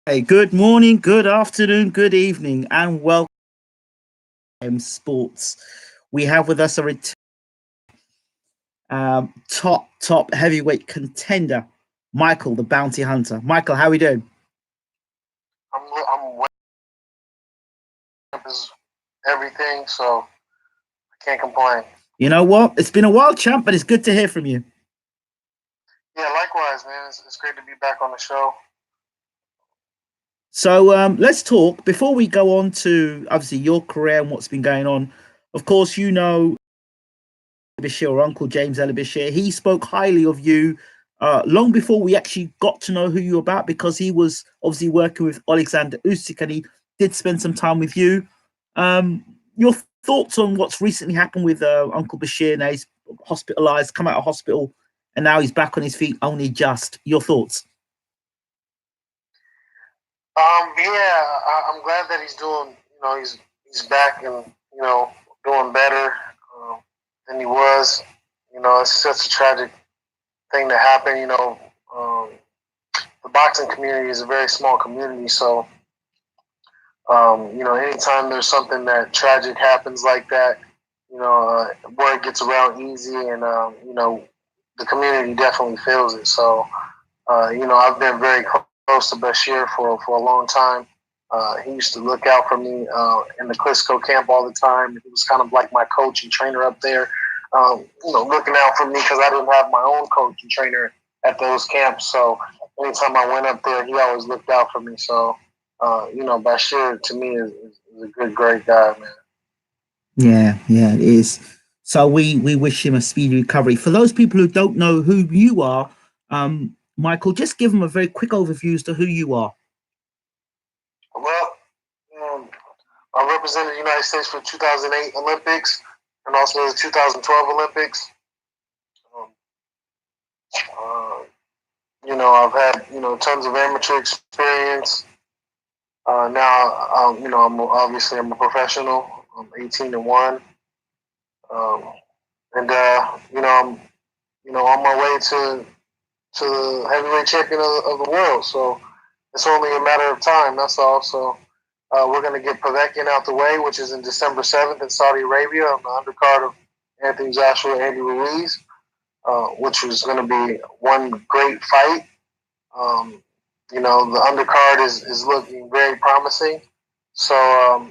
Hey, good morning, good afternoon, good evening, and welcome to Sports. We have with us a top heavyweight contender, Michael, the bounty hunter. Michael, how are we doing? I'm way up is everything, so I can't complain. You know what? It's been a while, champ, but it's good to hear from you. Yeah, likewise, man. It's great to be back on the show. So let's talk before we go on to obviously your career and what's been going on. Of course, you know Bashir, or Uncle James Bashir. He spoke highly of you long before we actually got to know who you were about, because he was obviously working with Alexander Usyk and he did spend some time with you. Your thoughts on what's recently happened with Uncle Bashir? Now he's hospitalized, come out of hospital, and now he's back on his feet. Only just your thoughts. I'm glad that he's doing. He's back and doing better than he was. It's such a tragic thing to happen. The boxing community is a very small community, so anytime there's something that tragic happens like that, word gets around easy, and the community definitely feels it. So, I've been very close to Bashir for a long time. He used to look out for me in the Clisco camp all the time. He was kind of like my coach and trainer up there, looking out for me because I didn't have my own coach and trainer at those camps. So anytime I went up there, he always looked out for me. So, Bashir to me is a good, great guy, man. Yeah, it is. So we wish him a speedy recovery. For those people who don't know who you are, Michael, just give them a very quick overview as to who you are. Well, um, I represented the United States for 2008 Olympics and also the 2012 Olympics. Um, uh, I've had tons of amateur experience. Now, I'm a professional. I'm 18-1, um, and I'm on my way to the heavyweight champion of the world. So it's only a matter of time. That's all. So we're going to get Povetkin out the way, which is in December 7th in Saudi Arabia on the undercard of Anthony Joshua, Andy Ruiz, which was going to be one great fight. Um, the undercard is looking very promising. So,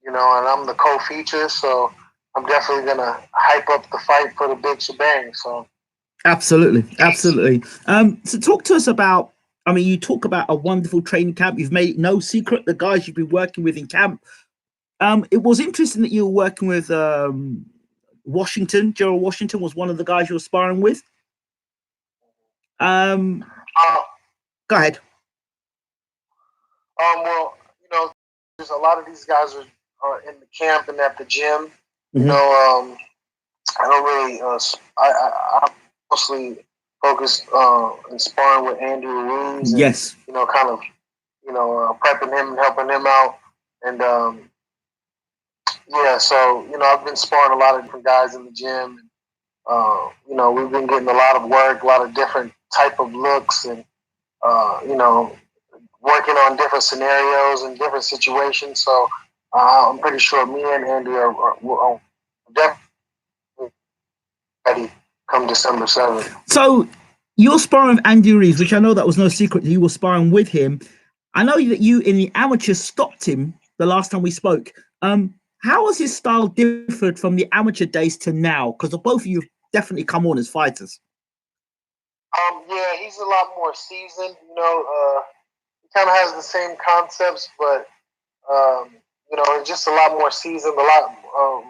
and I'm the co-feature, so I'm definitely going to hype up the fight for the big shebang. So, Absolutely. So talk to us about. I mean, you talk about a wonderful training camp. You've made no secret the guys you've been working with in camp. It was interesting that you were working with Washington. Gerald Washington was one of the guys you were sparring with. Um, uh, Go ahead. well, there's a lot of these guys are in the camp and at the gym. Mm-hmm. I don't really. I'm mostly focused in sparring with Andrew Ruiz and Yes. kind of prepping him and helping him out. And yeah, so I've been sparring a lot of different guys in the gym. We've been getting a lot of work, a lot of different type of looks, and working on different scenarios and different situations. So I'm pretty sure me and Andy are definitely ready come December 7th. So you're sparring with Andy Ruiz, which I know that was no secret. You were sparring with him. I know that you in the amateur stopped him the last time we spoke. How has his style differed from the amateur days to now? Because both of you have definitely come on as fighters. Yeah, he's a lot more seasoned. He kind of has the same concepts, but just a lot more seasoned. A lot of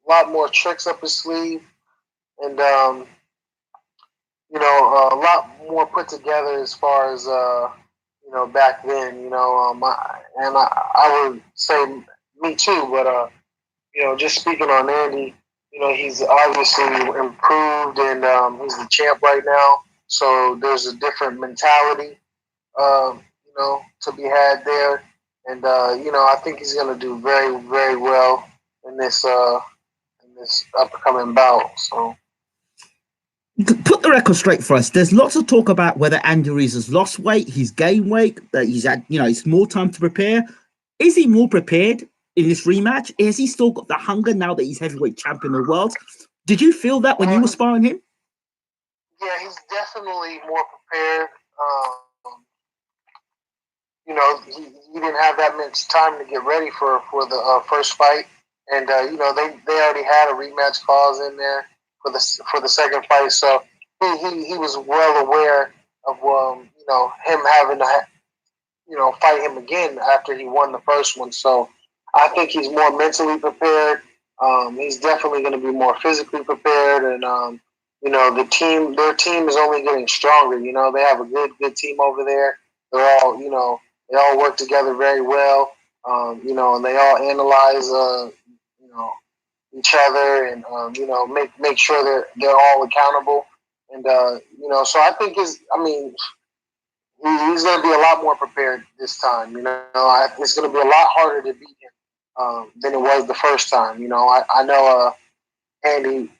lot more tricks up his sleeve, and a lot more put together as far as back then. I would say me too, but just speaking on Andy, he's obviously improved, and he's the champ right now. So there's a different mentality, to be had there, and I think he's going to do very, very well in this upcoming bout. So Put the record straight for us. There's lots of talk about whether Andy Ruiz has lost weight, he's gained weight, that he's had, it's more time to prepare. Is he more prepared in this rematch? Has he still got the hunger now that he's heavyweight champion of the world? Did you feel that when you were sparring him? Yeah, he's definitely more prepared. He didn't have that much time to get ready for the first fight, and they already had a rematch clause in there for the second fight, so he was well aware of him having to fight him again after he won the first one. So I think he's more mentally prepared. He's definitely going to be more physically prepared, and their team is only getting stronger. They have a good team over there. They're all they all work together very well. And they all analyze each other, and make sure they're all accountable. And so I think he's going to be a lot more prepared this time. It's going to be a lot harder to beat him than it was the first time. I know Anthony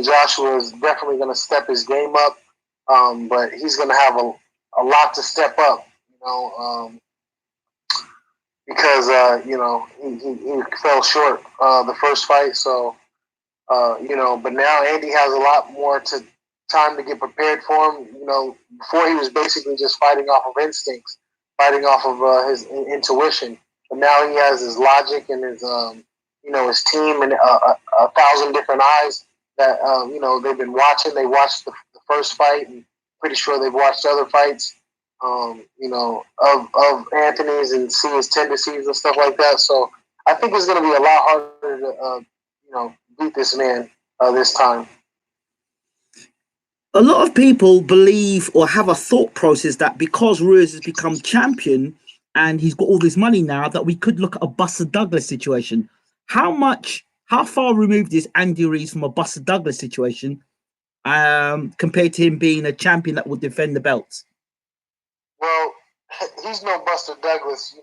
Joshua is definitely going to step his game up, but he's going to have a lot to step up. Because he fell short the first fight. So but now Andy has a lot more time to get prepared for him. Before he was basically just fighting off of instincts, fighting off of his intuition. But now he has his logic and his team and a thousand different eyes that they've been watching. They watched the first fight, and pretty sure they've watched other fights. Of Anthony's, and see his tendencies and stuff like that. So I think it's going to be a lot harder to beat this man this time. A lot of people believe or have a thought process that because Ruiz has become champion and he's got all this money now, that we could look at a Buster Douglas situation. How far removed is Andy Ruiz from a Buster Douglas situation compared to him being a champion that would defend the belts? Well, he's no Buster Douglas.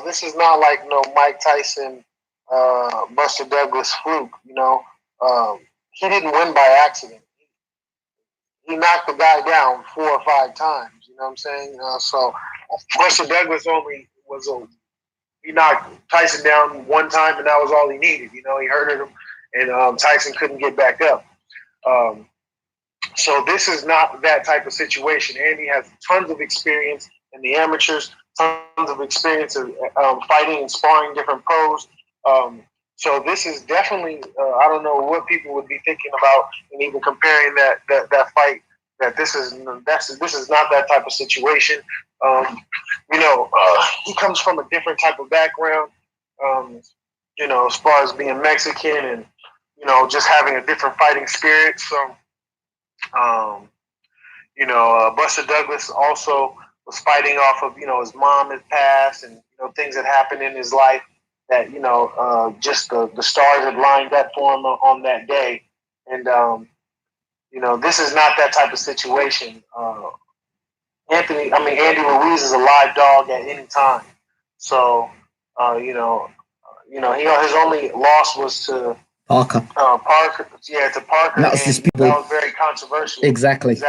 This is not like no Mike Tyson, Buster Douglas fluke. He didn't win by accident. He knocked the guy down 4 or 5 times. You know what I'm saying? So Buster Douglas he knocked Tyson down one time, and that was all he needed. He hurted him, and Tyson couldn't get back up. So this is not that type of situation. Andy has tons of experience in the amateurs, tons of experience of fighting and sparring different pros. So this is definitely, I don't know what people would be thinking about, and even comparing that fight. That this is not that type of situation. He comes from a different type of background. As far as being Mexican and just having a different fighting spirit. So. Buster Douglas also was fighting off of, his mom had passed and, things that happened in his life that, just the stars had lined up for him on that day. And, this is not that type of situation. Andy Ruiz is a live dog at any time. So, his only loss was to Parker. To Parker. That was disputable. That was very controversial. Exactly.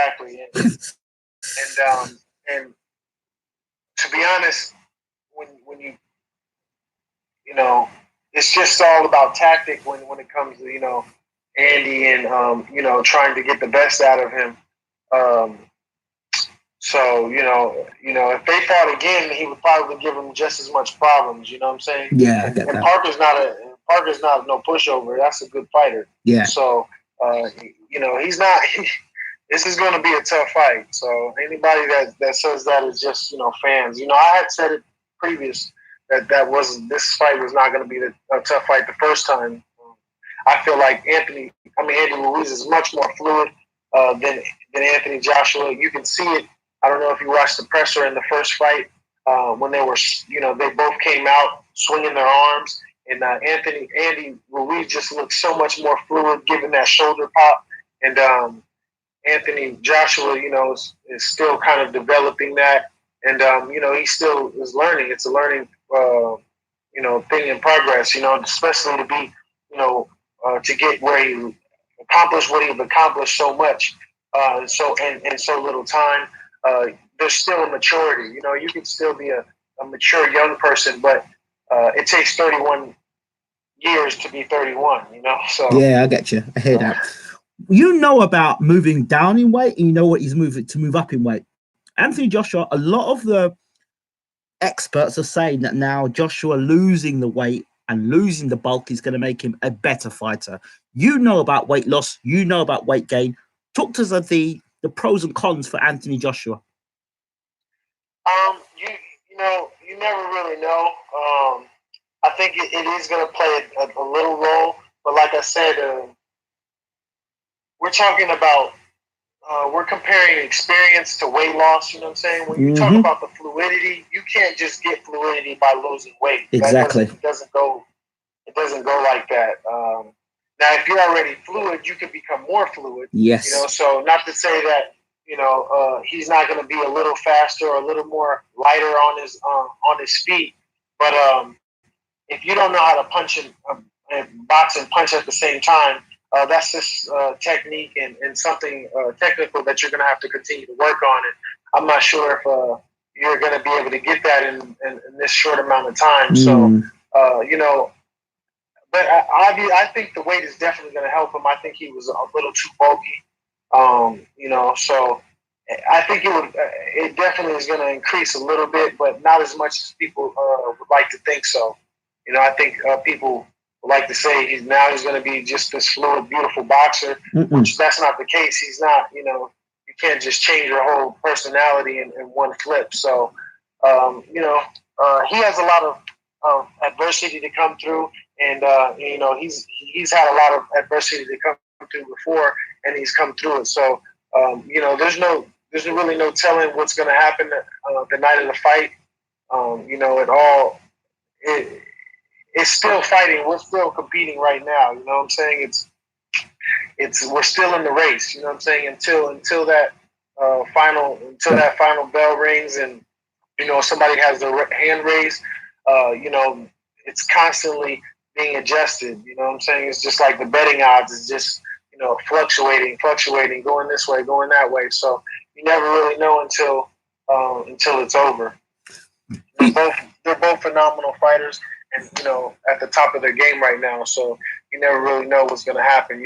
And to be honest, when you it's just all about tactic when it comes to Andy and trying to get the best out of him. So if they fought again, he would probably give him just as much problems. You know what I'm saying? Yeah. And Parker's not no pushover. That's a good fighter. Yeah. So he's not. This is going to be a tough fight. So anybody that says that is just fans. I had said it previous that this fight was not going to be a tough fight the first time. I feel like Andy Ruiz is much more fluid than Anthony Joshua. You can see it. I don't know if you watched the presser in the first fight when they were, they both came out swinging their arms, and Andy Ruiz just looked so much more fluid, given that shoulder pop, and Anthony Joshua, is still kind of developing that, and he still is learning. It's a learning, thing in progress. Especially to be, to get where he accomplish what he's accomplished so much, in so little time. There's still a maturity. You know, you can still be a mature young person, but it takes 31 years to be 31. You know, so yeah, I get you. I hear that. You know about moving down in weight, and you know what he's moving to move up in weight. Anthony Joshua, a lot of the experts are saying that now Joshua losing the weight and losing the bulk is going to make him a better fighter. You know about weight loss, you know about weight gain. Talk to us of the pros and cons for Anthony Joshua. You know, you never really know. I think it is going to play a little role, but like I said, we're talking about we're comparing experience to weight loss. You know what I'm saying? When you talk about the fluidity, you can't just get fluidity by losing weight. Exactly. It doesn't go like that. Now, if you're already fluid, you can become more fluid. Yes. You know, so not to say that he's not going to be a little faster or a little more lighter on his feet, but if you don't know how to punch and box and punch at the same time, that's just technique and something technical that you're going to have to continue to work on. And I'm not sure if you're going to be able to get that in this short amount of time. So, but I think the weight is definitely going to help him. I think he was a little too bulky, so I think it definitely is going to increase a little bit, but not as much as people would like to think so. You know, I think people like to say he's going to be just this fluid, beautiful boxer, which that's not the case. He's not. You know, you can't just change your whole personality in one flip. So, he has a lot of adversity to come through, and he's had a lot of adversity to come through before, and he's come through it. So, there's really no telling what's going to happen the night of the fight. It's still fighting. We're still competing right now. You know what I'm saying? We're still in the race. You know what I'm saying? Until that that final bell rings and somebody has their hand raised. It's constantly being adjusted. You know what I'm saying? It's just like the betting odds is just fluctuating, going this way, going that way. So you never really know until it's over. They're both phenomenal fighters. And at the top of their game right now, so you never really know what's going to happen.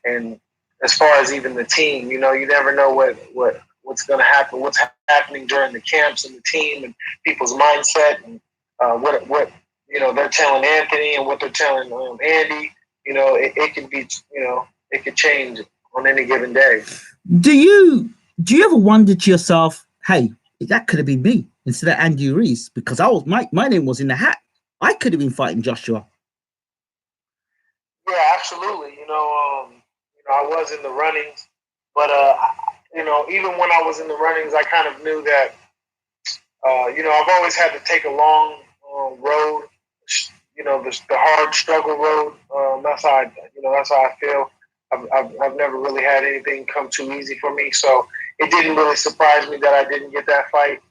And as far as even the team, you never know what's going to happen, what's happening during the camps and the team and people's mindset and what they're telling Anthony and what they're telling Andy. It can be it could change on any given day. Do you ever wonder to yourself, hey, that could have been me instead of Andy Ruiz, because my name was in the hat. I could have been fighting Joshua. Yeah, absolutely. I was in the runnings, but even when I was in the runnings, I kind of knew that I've always had to take a long road. The hard struggle road. That's how I feel. I've never really had anything come too easy for me, so it didn't really surprise me that I didn't get that fight.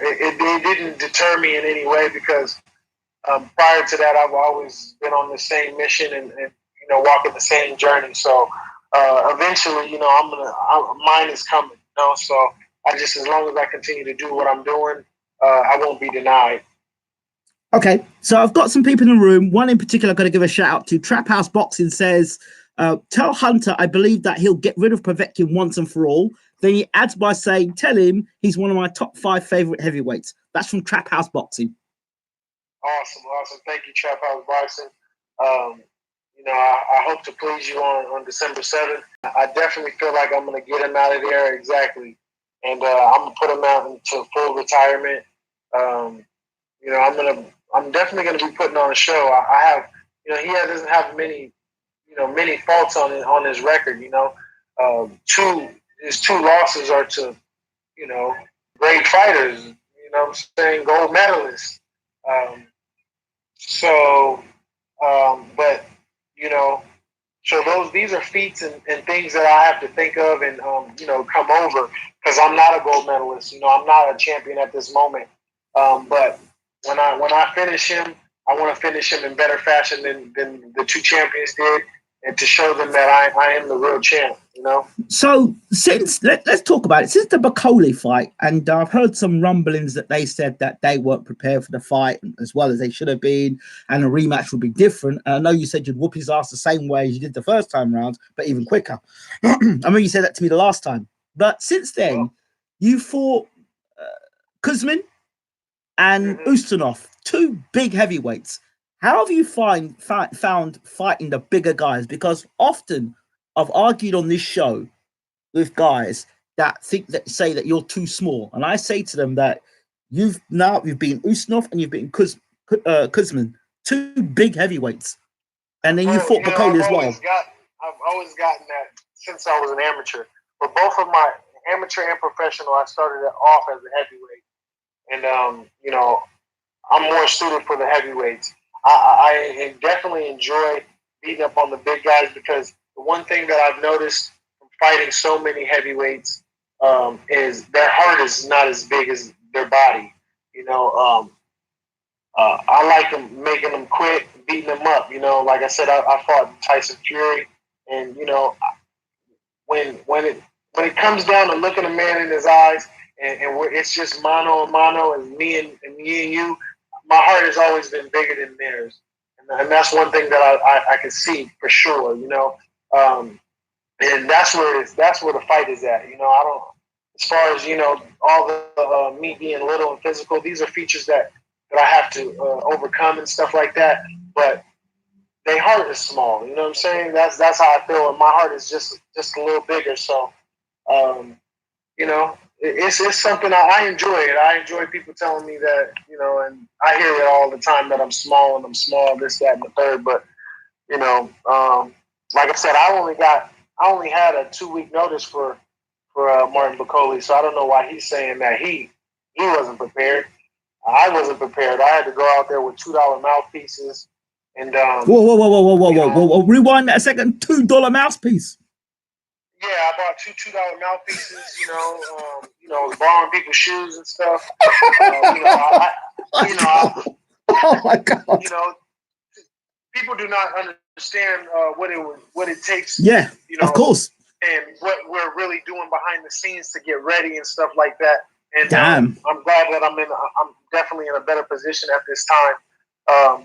It didn't deter me in any way because prior to that, I've always been on the same mission and walking the same journey. So eventually, mine is coming. So as long as I continue to do what I'm doing, I won't be denied. Okay, so I've got some people in the room. One in particular I've got to give a shout out to. Trap House Boxing says, tell Hunter I believe that he'll get rid of Povetkin once and for all. Then he adds by saying, tell him he's one of my top 5 favorite heavyweights. That's from Trap House Boxing. Awesome. Thank you, Trap House Boxing. I hope to please you on December 7th. I definitely feel like I'm going to get him out of there exactly. And I'm going to put him out into full retirement. I'm definitely going to be putting on a show. I have, he doesn't have many faults on his record. His 2 losses are to, great fighters. I'm saying gold medalists. So these are feats and things that I have to think of and come over because I'm not a gold medalist. I'm not a champion at this moment. But when I finish him, I want to finish him in better fashion than the two champions did, and to show them that I am the real champ. So let's talk about it. Since the Bacoli fight, and I've heard some rumblings that they said that they weren't prepared for the fight as well as they should have been, and a rematch would be different. And I know you said you'd whoop his ass the same way as you did the first time round, but even quicker. I mean, you said that to me the last time. But since then, you fought Kuzmin and Ustinov, two big heavyweights. How have you found fighting the bigger guys? Because often I've argued on this show with guys that say that you're too small, and I say to them that you've been Ustinov and you've been Kuzmin, two big heavyweights, and then you fought Bacoli as well. I've always gotten that since I was an amateur. But both of my amateur and professional, I started off as a heavyweight, and I'm more suited for the heavyweights. I definitely enjoy beating up on the big guys, because the one thing that I've noticed from fighting so many heavyweights is their heart is not as big as their body. I like them, making them quit, beating them up. Like I said, I fought Tyson Fury, and when it comes down to looking a man in his eyes, and it's just mano a mano, and me and you, my heart has always been bigger than theirs, and that's one thing that I can see for sure. And that's where the fight is at. I don't, as far as all the me being little and physical, these are features that I have to overcome and stuff like that. But their heart is small. You know what I'm saying? That's how I feel, and my heart is just a little bigger. So, it's something I enjoy it. I enjoy people telling me that, and I hear it all the time that I'm small, this, that, and the third. But like I said, I only had a 2-week notice for Martin Bacoli, so I don't know why he's saying that he wasn't prepared. I wasn't prepared. I had to go out there with $2 mouthpieces. And whoa! Rewind that a second. $2 mouthpiece. Yeah, I bought $2 mouthpieces. Borrowing people's shoes and stuff. Oh my God! People do not understand what it takes. Yeah, of course. And what we're really doing behind the scenes to get ready and stuff like that. And damn, I'm glad that I'm definitely in a better position at this time.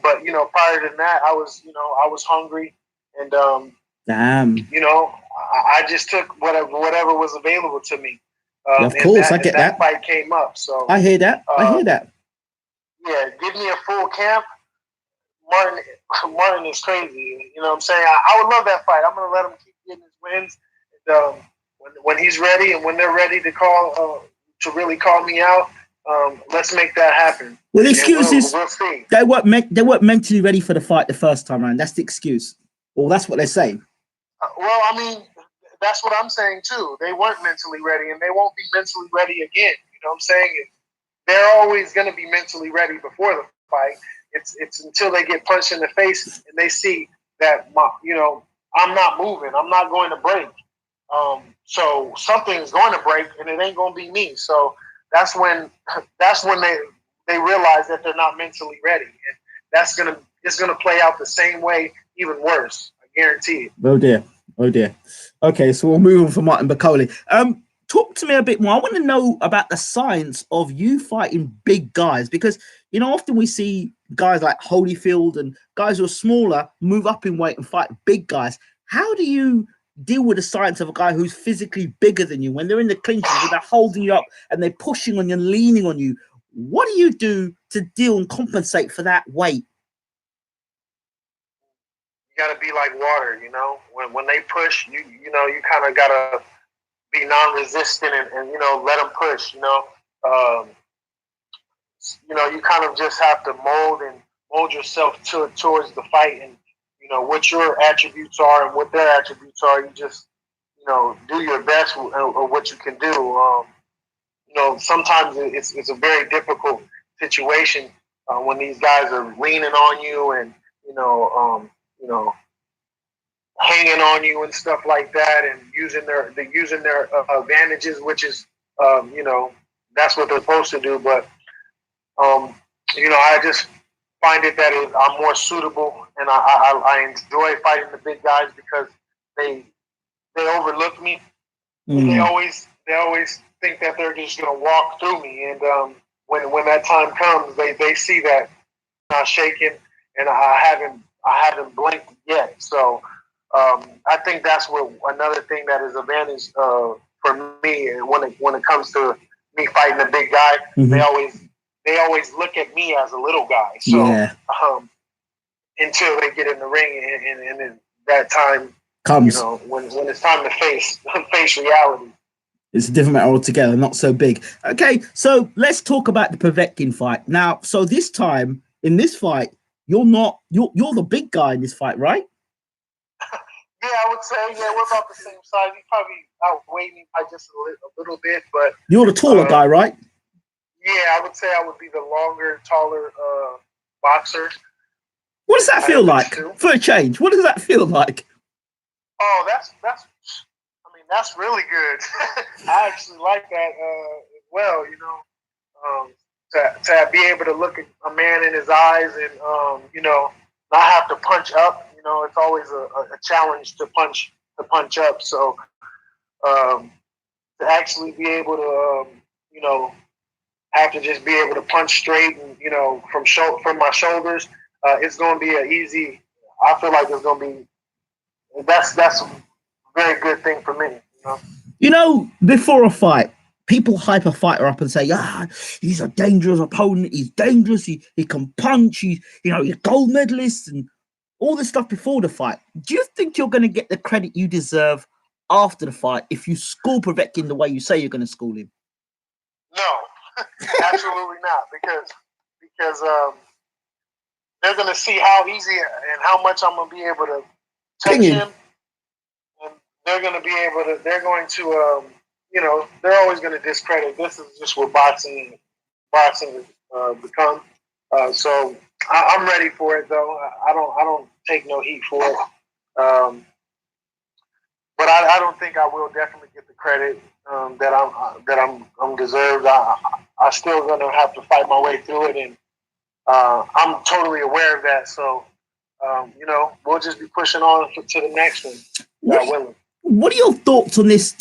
But prior to that, I was hungry, and damn, I just took whatever was available to me. Of course, I get that. Fight came up, so I hear that. Yeah, give me a full camp. Martin is crazy. You know what I'm saying? I would love that fight. I'm gonna let him keep getting his wins. And, when he's ready, and when they're ready to really call me out, let's make that happen. Well, the excuse is we'll see. They weren't mentally ready for the fight the first time around. That's the excuse. Well, that's what they're saying. Well, I mean, that's what I'm saying too. They weren't mentally ready, and they won't be mentally ready again. You know what I'm saying? They're always going to be mentally ready before the fight. It's until they get punched in the face and they see that I'm not moving. I'm not going to break. So something's going to break, and it ain't going to be me. So that's when they realize that they're not mentally ready, and it's gonna play out the same way, even worse. I guarantee it. Oh dear. Okay, so we'll move on from Martin Bacoli. Talk to me a bit more. I want to know about the science of you fighting big guys, because often we see guys like Holyfield and guys who are smaller move up in weight and fight big guys. How do you deal with the science of a guy who's physically bigger than you when they're in the clinches and they're holding you up and they're pushing on you and leaning on you? What do you do to deal and compensate for that weight? You got to be like water, when they push, you kind of got to be non-resistant and let them push, you kind of just have to mold yourself towards the fight, and what your attributes are and what their attributes are. You just do your best or what you can do. Sometimes it's a very difficult situation when these guys are leaning on you and hanging on you and stuff like that, and using their advantages, which is that's what they're supposed to do. But I just find it that I'm more suitable, and I enjoy fighting the big guys because they overlook me. They always think that they're just gonna walk through me, and when that time comes, they see that I'm not shaking, and I haven't blinked yet. So I think that's what another thing that is advantage for me when it comes to me fighting a big guy. They always look at me as a little guy. So until they get in the ring, and then that time comes, when it's time to face reality. It's a different matter altogether, not so big. Okay, so let's talk about the Povetkin fight. Now, so this time, in this fight, you're the big guy in this fight, right? Yeah, I would say, we're about the same size. He probably outweighed me by just a little bit, but... You're the taller guy, right? Yeah, I would say I would be the longer, taller boxer. What does that feel like? For a change, what does that feel like? Oh, that's really good. I actually like that as well, to be able to look at a man in his eyes and, not have to punch up. It's always a challenge to punch up. So to actually be able to, have to just be able to punch straight and, from my shoulders, it's going to be I feel like it's going to be, that's a very good thing for me. Before a fight, people hype a fighter up and say, he's a dangerous opponent. He's dangerous. He can punch. He's gold medalist and all this stuff before the fight. Do you think you're going to get the credit you deserve after the fight if you school Povetkin the way you say you're going to school him? No, absolutely not. Because they're going to see how easy and how much I'm going to be able to touch him. And they're going to they're always going to discredit. This is just what boxing has become. So I'm ready for it, though. I don't take no heat for it. But I don't think I will definitely get the credit that I'm deserved. I still gonna have to fight my way through it, and I'm totally aware of that. So we'll just be pushing on to the next one. What are your thoughts on this?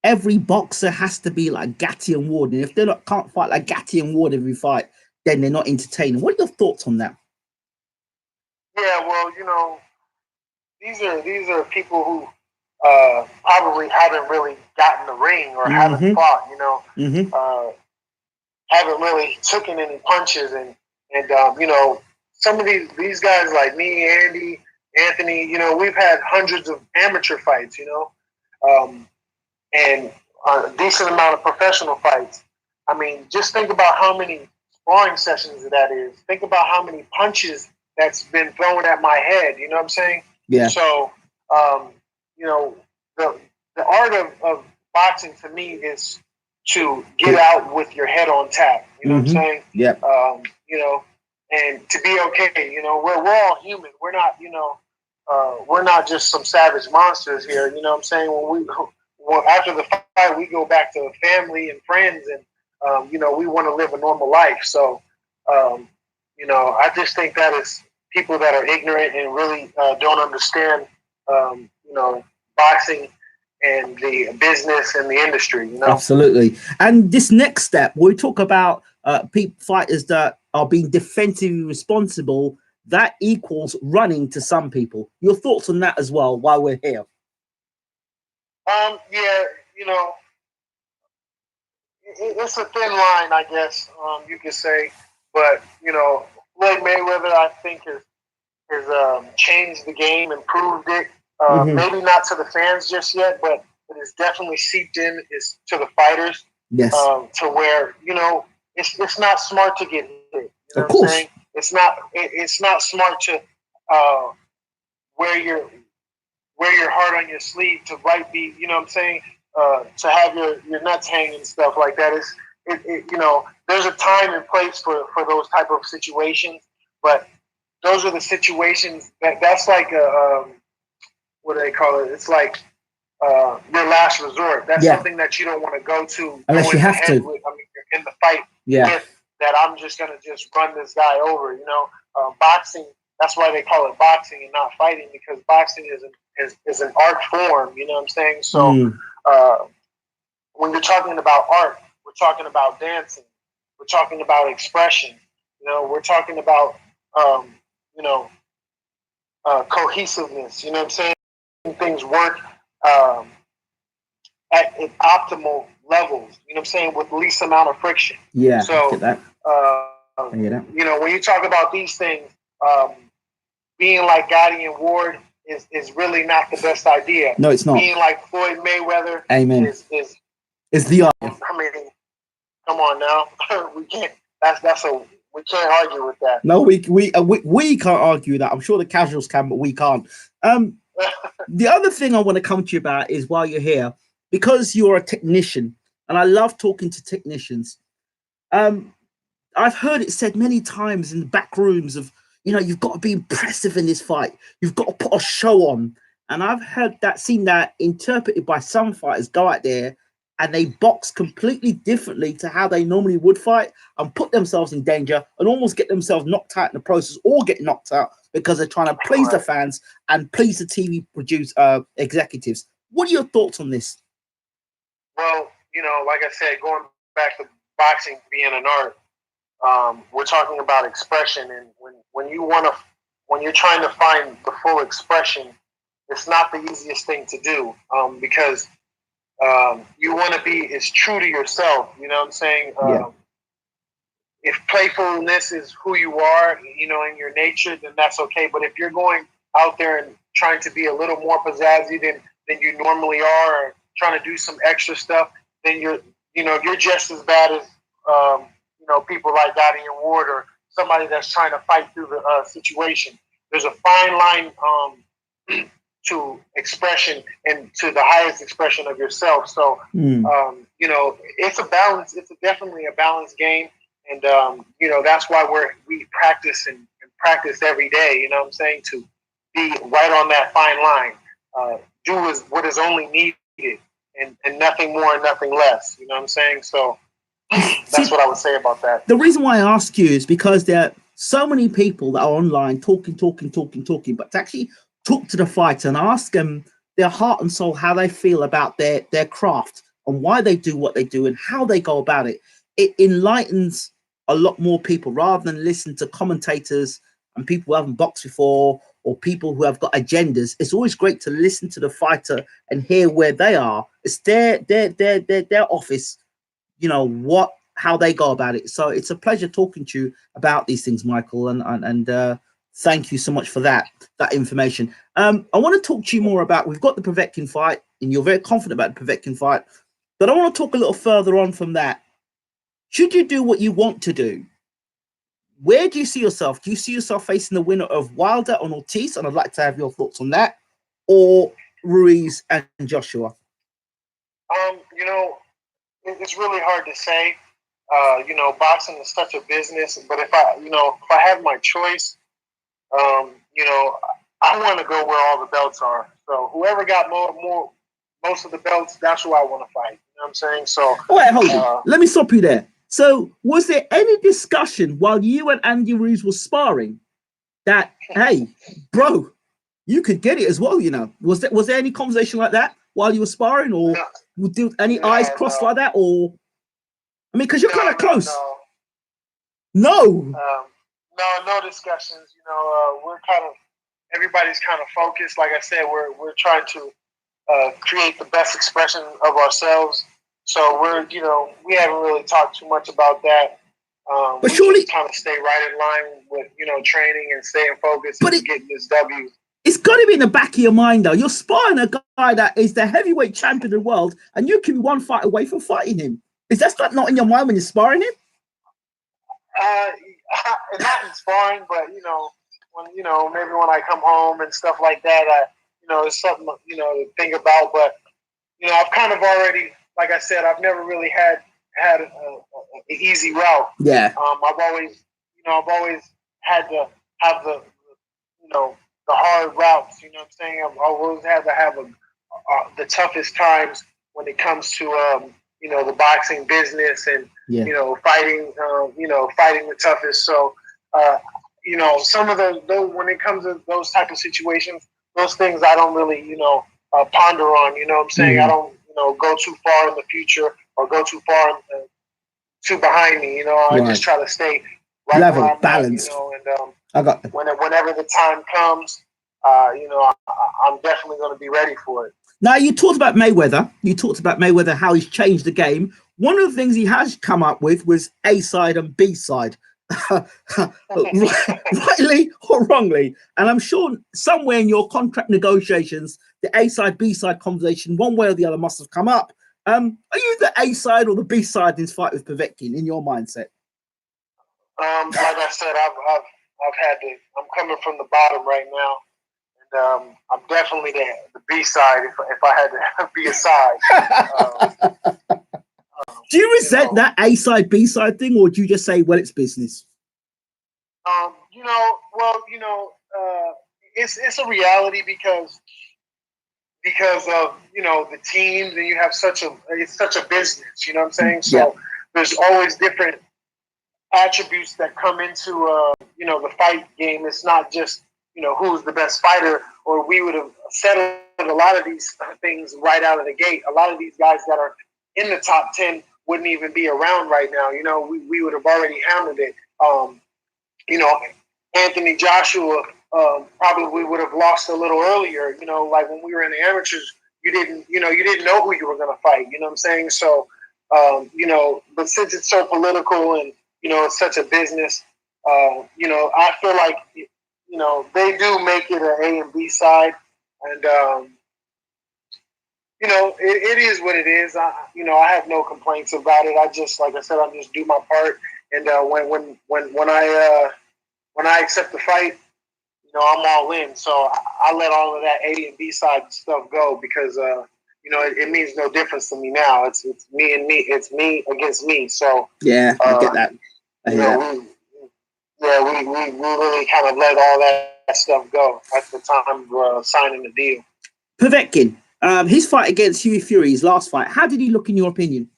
Every boxer has to be like Gatti and Ward, and if they can't fight like Gatti and Ward every fight, then they're not entertaining. What are your thoughts on that? Yeah, well, these are people who probably haven't really gotten the ring or haven't fought, haven't really taken any punches, and some of these guys like me, Andy, Anthony, we've had hundreds of amateur fights, and a decent amount of professional fights. I mean, just think about how many sparring sessions that is. Think about how many punches that's been thrown at my head. You know what I'm saying? Yeah. So, the art of boxing to me is to get out with your head on tap. You know what I'm saying? Yeah. And to be okay. We're all human. We're not. We're not just some savage monsters here. You know what I'm saying? After the fight, we go back to family and friends, and we want to live a normal life. So, I just think that is people that are ignorant and really don't understand, boxing and the business and the industry. Absolutely. And this next step, we talk about fighters that are being defensively responsible. That equals running to some people. Your thoughts on that as well while we're here? Yeah, it's a thin line, I guess you could say. But Floyd Mayweather, I think, has changed the game, improved it. Maybe not to the fans just yet, but it has definitely seeped in to the fighters. Yes. To where it's not smart to get hit. You know of course. What I'm saying? It's not smart to wear your heart on your sleeve to be. You know what I'm saying? To have your nuts hanging and stuff like that. There's a time and place for those type of situations, but those are the situations that's like what do they call it? It's like your last resort. That's something that you don't want to go to unless you have to. You're in the fight that I'm just gonna just run this guy over. Boxing. That's why they call it boxing and not fighting, because boxing is an art form. You know what I'm saying? So uh, when you're talking about art, we're talking about dancing. We're talking about expression. We're talking about um, you know cohesiveness. You know what I'm saying? Things work um, at optimal levels. You know what I'm saying? With least amount of friction. Yeah, So, get that. I hear that. when you talk about these things, um, being like Gotti and Ward is really not the best idea. No, it's not. Being like Floyd Mayweather, amen, is the idea. I mean, come on now, we can't. We can't argue with that. No, we can't argue with that. I'm sure the casuals can, but we can't. The other thing I want to come to you about is, while you're here, because you're a technician, and I love talking to technicians. I've heard it said many times in the back rooms of, you've got to be impressive in this fight. You've got to put a show on. And I've seen that interpreted by some fighters go out there and they box completely differently to how they normally would fight, and put themselves in danger and almost get themselves knocked out in the process, or get knocked out because they're trying to please the fans and please the TV executives. What are your thoughts on this? Well, like I said, going back to boxing being an art, we're talking about expression, and when you're trying to find the full expression, it's not the easiest thing to do, because you want to be as true to yourself. You know what I'm saying? If playfulness is who you are, in your nature, then that's okay. But if you're going out there and trying to be a little more pizzazzy than you normally are, or trying to do some extra stuff, then you're just as bad as people like Gotti and Ward, or somebody that's trying to fight through the situation. There's a fine line to expression and to the highest expression of yourself. So, it's a balance. It's definitely a balanced game. And, that's why we practice and practice every day, you know what I'm saying, to be right on that fine line. Do what is only needed, and nothing more and nothing less, you know what I'm saying? So that's what I would say about that. The reason why I ask you is because there are so many people that are online talking, but to actually talk to the fighter and ask them their heart and soul, how they feel about their craft and why they do what they do and how they go about it. It enlightens a lot more people, rather than listen to commentators and people who haven't boxed before, or people who have got agendas. It's always great to listen to the fighter and hear where they are. It's their office, how they go about it. So it's a pleasure talking to you about these things, Michael, and thank you so much for that information. I want to talk to you more about, we've got the Povetkin fight, and you're very confident about the Povetkin fight, but I want to talk a little further on from that. Should you do what you want to do, where do you see yourself? Do you see yourself facing the winner of Wilder and Ortiz? And I'd like to have your thoughts on that, or Ruiz and Joshua. It's really hard to say. Boxing is such a business, but if I have my choice, I want to go where all the belts are. So whoever got most of the belts, that's who I want to fight. You know what I'm saying? So wait, hold on. Let me stop you there. So was there any discussion while you and Andy Ruiz were sparring that, hey, bro, you could get it as well, Was there any conversation like that while you were sparring, or did any eyes cross like that, or because you're kind of close. No, discussions. We're everybody's kind of focused. Like I said, we're trying to create the best expression of ourselves. So we haven't really talked too much about that. But surely, kind of stay right in line with training and staying focused and getting this W. It's got to be in the back of your mind, though. You're sparring a guy that is the heavyweight champion of the world, and you can be one fight away from fighting him. Is that not in your mind when you're sparring him? Not in sparring, but when maybe when I come home and stuff like that, it's something to think about. But I've kind of already, like I said, I've never really had an easy route. Yeah. I've always had to have the hard routes. You know what I'm saying? I've always had to have the toughest times when it comes to the boxing business and Yeah. fighting fighting the toughest. So some of those when it comes to those type of situations, those things I don't really ponder on. You know what I'm saying? I don't go too far in the future or go too far too behind me. I just try to stay right level, where I'm balanced. at. And I got whenever the time comes, I'm definitely going to be ready for it. Now, you talked about Mayweather. You talked about Mayweather, how he's changed the game. One of the things he has come up with was A side and B side, rightly or wrongly. And I'm sure somewhere in your contract negotiations, the A side, B side conversation, one way or the other, must have come up. Are you the A side or the B side in this fight with Povetkin in your mindset? Like I said, I've had to. I'm coming from the bottom right now. I'm definitely the B side if I had to be a side. Do you resent that A side, B side thing, or do you just say, well, it's business? It's a reality because of the teams, and you have it's such a business. You know what I'm saying? So there's always different attributes that come into the fight game. It's not just who's the best fighter, or we would have settled a lot of these things right out of the gate. A lot of these guys that are in the top 10 wouldn't even be around right now. We would have already handled it. Anthony Joshua probably would have lost a little earlier. Like when we were in the amateurs, you didn't know who you were going to fight. You know what I'm saying? So, but since it's so political and it's such a business, I feel like they do make it an A and B side, and it is what it is. I have no complaints about it. I just, like I said, I just do my part, and when I accept the fight, I'm all in. So I let all of that A and B side stuff go because it means no difference to me now. It's me and me. It's me against me. So yeah, I get that. We really kind of let all that stuff go at the time of signing the deal. Povetkin, his fight against Hughie Fury, his last fight, how did he look in your opinion?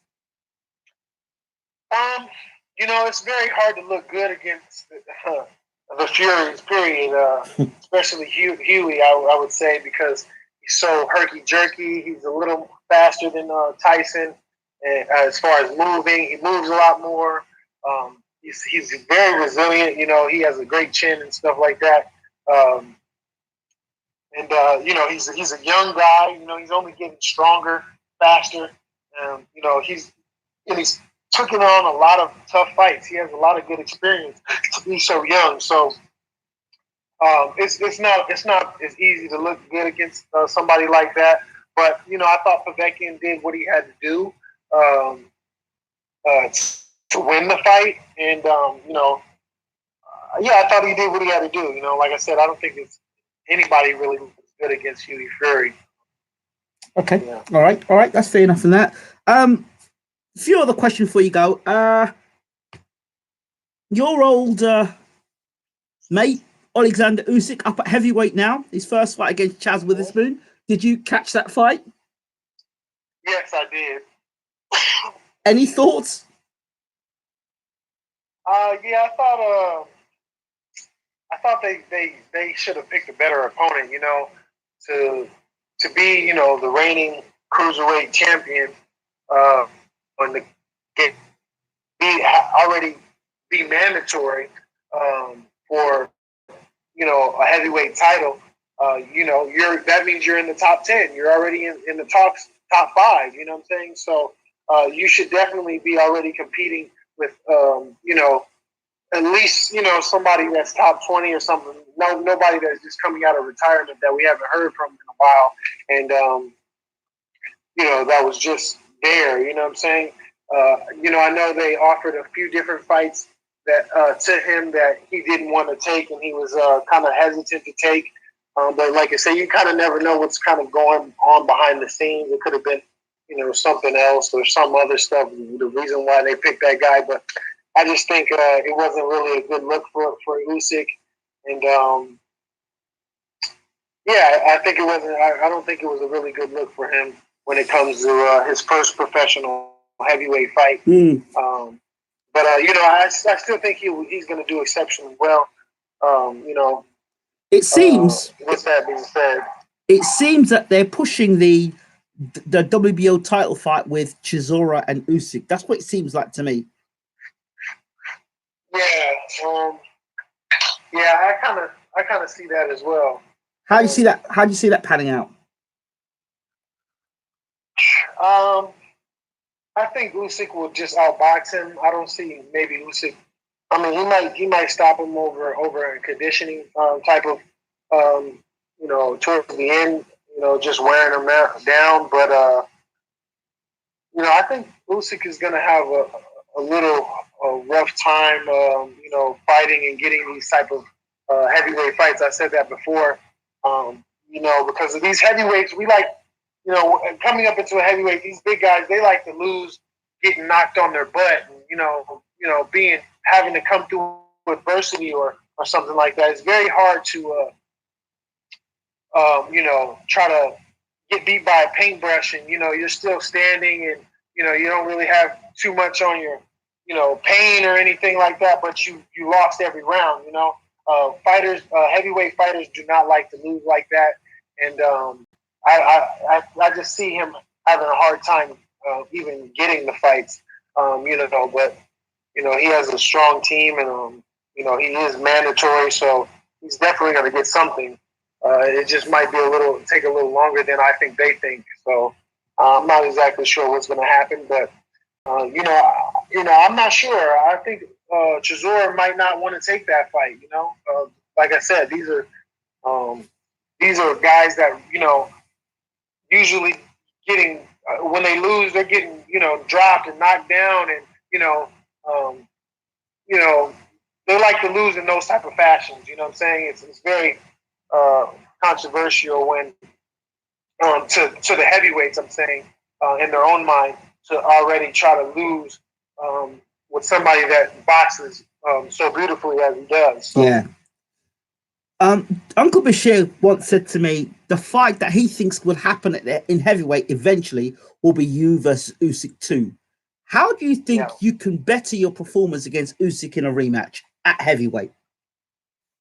It's very hard to look good against the Furies, period. Especially Hughie, I would say, because he's so herky-jerky. He's a little faster than Tyson. And, as far as moving, he moves a lot more. He's very resilient. He has a great chin and stuff like that. He's a young guy. He's only getting stronger, faster. He's taken on a lot of tough fights. He has a lot of good experience to be so young. So it's not as easy to look good against somebody like that. But I thought Povetkin did what he had to do to win the fight, and I thought he did what he had to do. Like I said, I don't think anybody really was good against Hughie Fury. Okay, yeah. All right, that's fair enough in that. Few other questions before you go. Your old mate Alexander Usyk up at heavyweight now. His first fight against Chaz Witherspoon. Did you catch that fight? Yes, I did. Any thoughts? Yeah, I thought they should have picked a better opponent. To be the reigning cruiserweight champion, and the get already be mandatory for a heavyweight title. That means you're in the top 10. You're already in the top 5. You know what I'm saying? So you should definitely be already competing with at least somebody that's top 20 or something. Nobody that's just coming out of retirement that we haven't heard from in a while, and that was just there. You know what I'm saying? I know they offered a few different fights that to him that he didn't want to take, and he was kind of hesitant to take. But like I say, you kind of never know what's kind of going on behind the scenes. It could have been, something else or some other stuff. The reason why they picked that guy, but I just think it wasn't really a good look for Usyk, and I think it wasn't. I don't think it was a really good look for him when it comes to his first professional heavyweight fight. But I still think he's going to do exceptionally well. It seems. With that being said, it seems that they're pushing the WBO title fight with Chisora and Usyk. That's what it seems like to me. Yeah, I kind of see that as well. How do you see that? How do you see that panning out? I think Usyk will just outbox him. I don't see maybe Usyk. I mean, he might stop him over a conditioning type of towards the end, just wearing him down. But I think Usyk is going to have a little rough time, fighting and getting these type of heavyweight fights. I said that before, because of these heavyweights, we like, coming up into a heavyweight, these big guys, they like to lose, getting knocked on their butt, and, having to come through adversity or something like that. It's very hard to, try to get beat by a paintbrush and, you're still standing and, you don't really have too much on your, pain or anything like that, but you lost every round, fighters, heavyweight fighters do not like to lose like that. And I just see him having a hard time even getting the fights, but, he has a strong team and, he is mandatory, so he's definitely going to get something. It just might take a little longer than I think they think. So I'm not exactly sure what's going to happen, but I'm not sure. I think Chisora might not want to take that fight. Like I said, these are guys that usually getting when they lose, they're getting dropped and knocked down, and they like to lose in those type of fashions. You know what I'm saying? It's very controversial when to the heavyweights. I'm saying in their own mind to already try to lose with somebody that boxes so beautifully as he does. So. Yeah. Uncle Bashir once said to me, the fight that he thinks will happen in heavyweight eventually will be you versus Usyk 2. How do you think you can better your performance against Usyk in a rematch at heavyweight?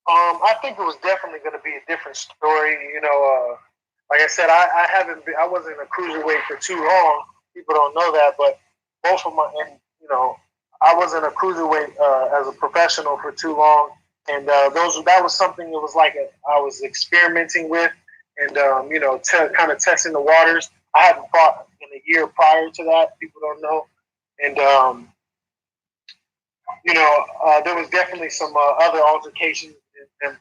I think it was definitely going to be a different story. Like I said, I wasn't a cruiserweight for too long. People don't know that, but both of I wasn't a cruiserweight as a professional for too long. And that was something that was like I was experimenting with and, kind of testing the waters. I hadn't fought in a year prior to that. People don't know. And, there was definitely some other altercations and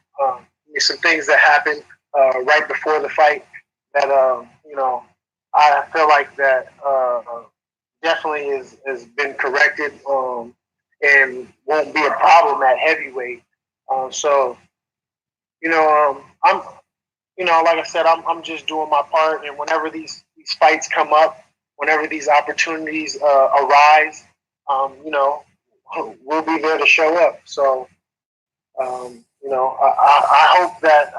some things that happened right before the fight that, I feel like that definitely has been corrected and won't be a problem at heavyweight. So, I'm, like I said, I'm just doing my part. And whenever these fights come up, whenever these opportunities arise, we'll be there to show up. So, I hope that,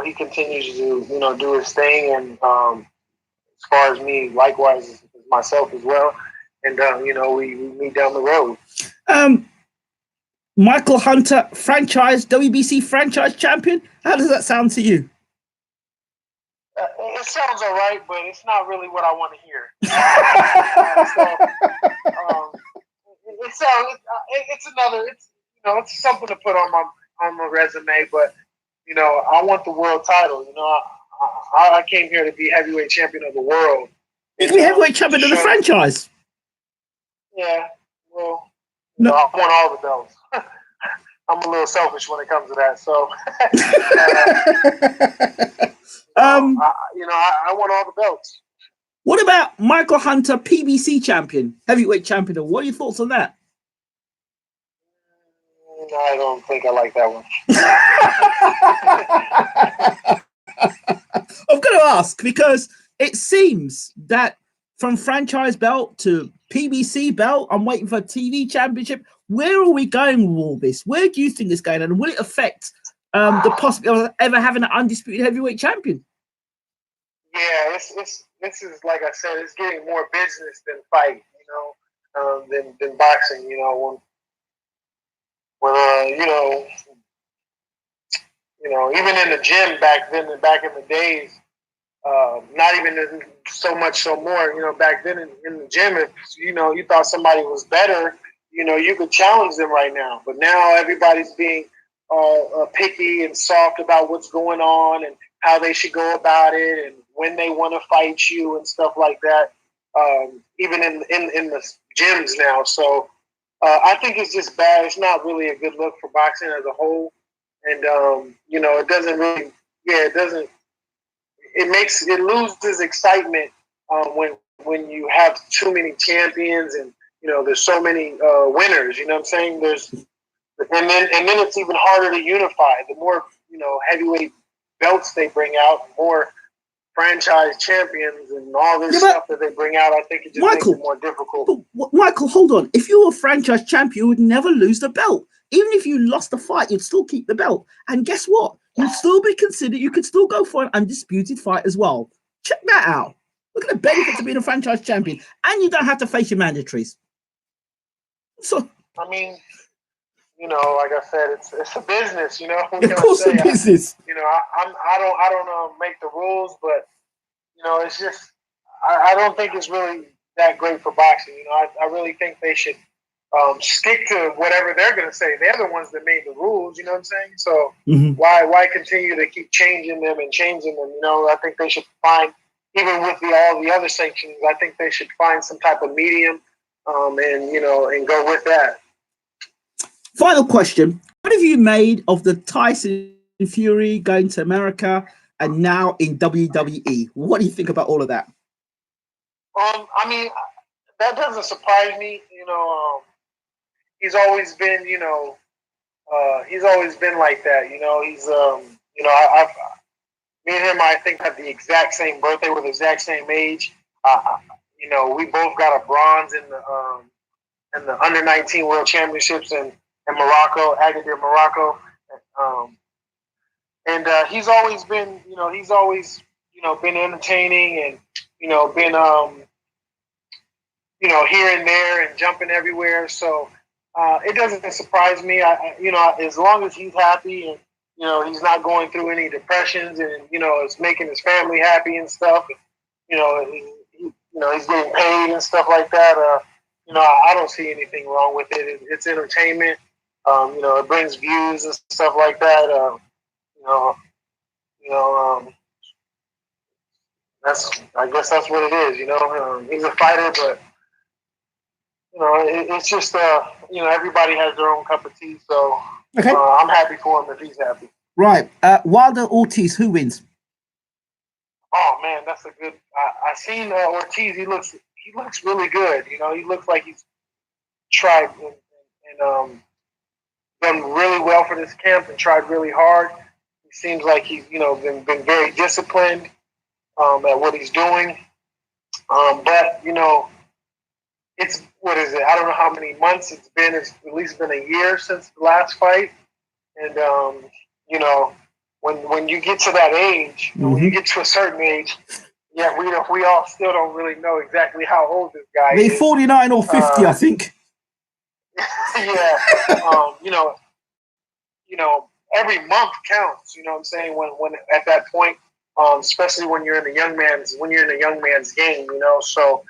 he continues to, do his thing. And as far as me, likewise, as myself as well. And, we meet down the road. Michael Hunter, WBC franchise champion. How does that sound to you? It sounds all right, but it's not really what I want to hear. It's something to put on my resume, but I want the world title. I came here to be heavyweight champion of the world. You can be heavyweight champion of the franchise. Yeah, well, I want all the belts. I'm a little selfish when it comes to that. So, I want all the belts. What about Michael Hunter, PBC champion, heavyweight champion? What are your thoughts on that? I don't think I like that one. I'm going to ask because it seems that from franchise belt to PBC belt, I'm waiting for a TV championship. Where are we going with all this? Where do you think it's going? And will it affect the possibility of ever having an undisputed heavyweight champion? Yeah, it's this is, like I said, it's getting more business than fight, than boxing. Even in the gym back in the days, not even so much so more. Back then in the gym, if you thought somebody was better, you could challenge them right now. But now everybody's being picky and soft about what's going on and how they should go about it and when they want to fight you and stuff like that. Even in the gyms now. So I think it's just bad. It's not really a good look for boxing as a whole. And it doesn't really. Yeah, it doesn't. It loses excitement when you have too many champions and there's so many winners. You know what I'm saying? And then it's even harder to unify. The more heavyweight belts they bring out, the more franchise champions and all this stuff that they bring out, I think it just makes it more difficult. But Michael, hold on. If you were a franchise champion, you would never lose the belt. Even if you lost the fight, you'd still keep the belt. And guess what? You'd still be considered. You could still go for an undisputed fight as well. Check that out. Look at the benefits of being a franchise champion, and you don't have to face your mandatories. So, I mean, like I said, it's a business. Of course, a business. I don't make the rules, but it's just I don't think it's really that great for boxing. I really think they should stick to whatever they're going to say. They're the ones that made the rules. You know what I'm saying? So why continue to keep changing them? I think they should find, even with all the other sanctions, I think they should find some type of medium, and go with that. Final question. What have you made of the Tyson Fury going to America and now in WWE? What do you think about all of that? I mean, that doesn't surprise me. He's always been, he's always been like that. He's, me and him, I think, have the exact same birthday. We're the exact same age. We both got a bronze in the under 19 World Championships in Morocco, Agadir, Morocco. And he's always been, been entertaining and, been, here and there and jumping everywhere. So it doesn't surprise me. As long as he's happy and, he's not going through any depressions and, is making his family happy and stuff. And, he's getting paid and stuff like that. I don't see anything wrong with it. It's entertainment. It brings views and stuff like that. I guess that's what it is. He's a fighter, but it's just everybody has their own cup of tea. So I'm happy for him if he's happy. Right, Wilder Ortiz, who wins? Oh man, that's a good. I seen Ortiz. He looks really good. He looks like he's tried and done really well for this camp and tried really hard. He seems like he's been very disciplined at what he's doing. But it's what is it? I don't know how many months it's been. It's at least been a year since the last fight, and when you get to that age, when you get to a certain age, we all still don't really know exactly how old this guy is. 49 or 50, I think. Yeah, every month counts. You know what I'm saying? When at that point, especially when you're in a young man's game. So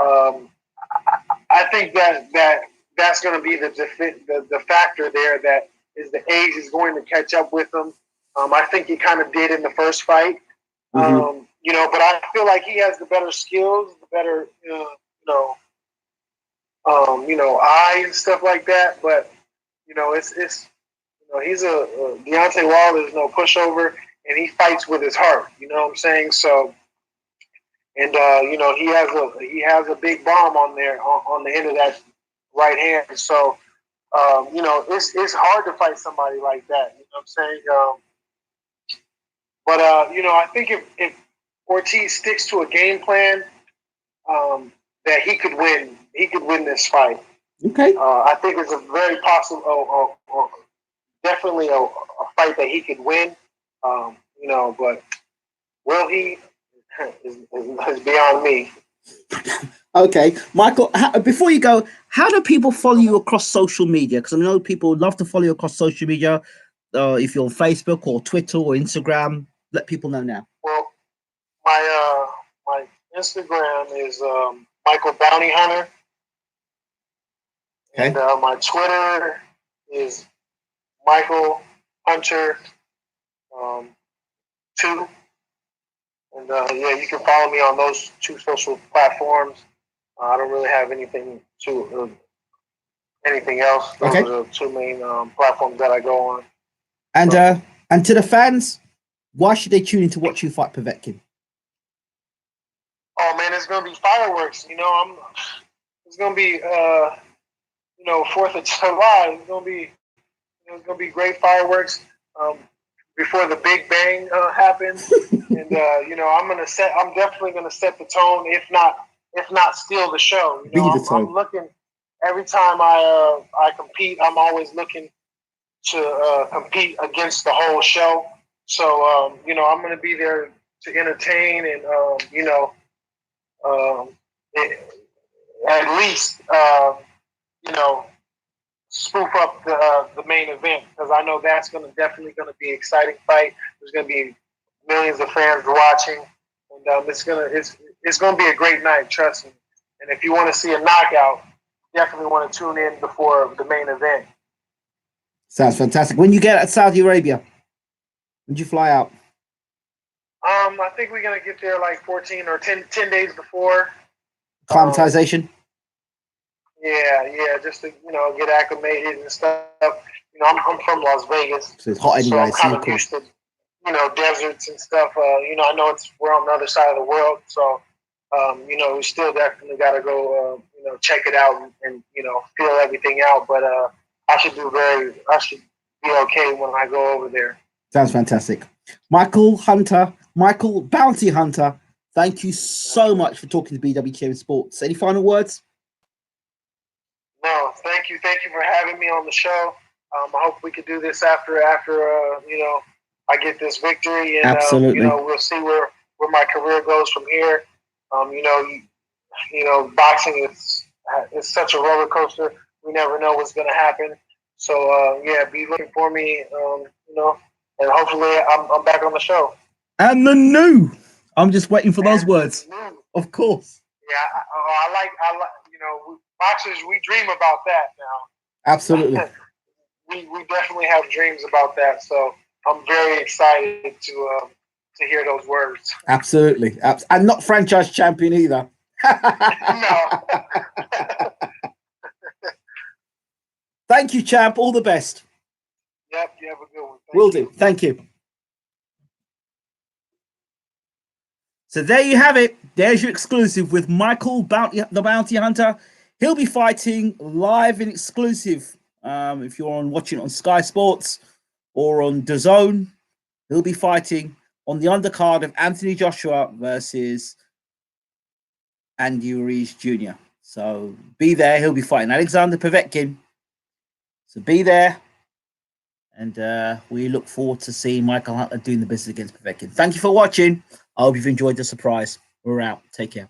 I think that's going to be the factor there. That is the age is going to catch up with him. I think he kind of did in the first fight. But I feel like he has the better skills, the better eye and stuff like that. But it's he's Deontay Wilder is no pushover, and he fights with his heart. You know what I'm saying? So, and he has a big bomb on there on the end of that right hand. So, it's hard to fight somebody like that. You know what I'm saying? But I think if Ortiz sticks to a game plan, that he could win. He could win this fight. Okay. I think it's a very possible, definitely a fight that he could win. But will he? is beyond me. Okay, Michael, before you go, how do people follow you across social media? Because I know people love to follow you across social media. If you're on Facebook or Twitter or Instagram, let people know now. Well, my Instagram is Michael Bounty Hunter, Okay. and my Twitter is Michael Hunter 2. And yeah, you can follow me on those 2 social platforms. I don't really have anything else. Those are the 2 main platforms that I go on. And to the fans, why should they tune in to watch you fight Povetkin? Oh man, it's gonna be fireworks. It's gonna be 4th of July. It's gonna be great fireworks. Before the Big Bang happens, and I'm definitely gonna set the tone, if not steal the show. I'm looking every time I compete. I'm always looking to compete against the whole show. So I'm gonna be there to entertain and at least spoof up the main event, because I know that's definitely going to be an exciting fight. There's going to be millions of fans watching, and it's going to be a great night. Trust me. And if you want to see a knockout, definitely want to tune in before the main event. Sounds fantastic. When you get at Saudi Arabia, when you fly out? I think we're going to get there like 14 or 10 days before. Acclimatization? Yeah, just to get acclimated and stuff. I'm from Las Vegas, so it's hot anyway. So I'm kind of used to deserts and stuff. I know we're on the other side of the world, so we still definitely got to go check it out and feel everything out. But I should be okay when I go over there. Sounds fantastic. Michael Bounty Hunter, thank you so much for talking to BWK Sports. Any final words? No, thank you for having me on the show. I hope we could do this after I get this victory, and absolutely. We'll see where my career goes from here. Boxing is such a roller coaster. We never know what's going to happen. So be looking for me. And hopefully I'm back on the show. And the new. I'm just waiting for those words. Of course. Yeah, I like boxers, we dream about that now. Absolutely. we definitely have dreams about that. So I'm very excited to hear those words. Absolutely. And not franchise champion either. No. Thank you, champ. All the best. Yep, you have a good one. Will do. Thank you. So there you have it. There's your exclusive with Michael the Bounty Hunter. He'll be fighting live and exclusive. If you're watching it on Sky Sports or on DAZN, he'll be fighting on the undercard of Anthony Joshua versus Andy Ruiz Jr. So be there. He'll be fighting Alexander Povetkin. So be there. And we look forward to seeing Michael Hunter doing the business against Povetkin. Thank you for watching. I hope you've enjoyed the surprise. We're out. Take care.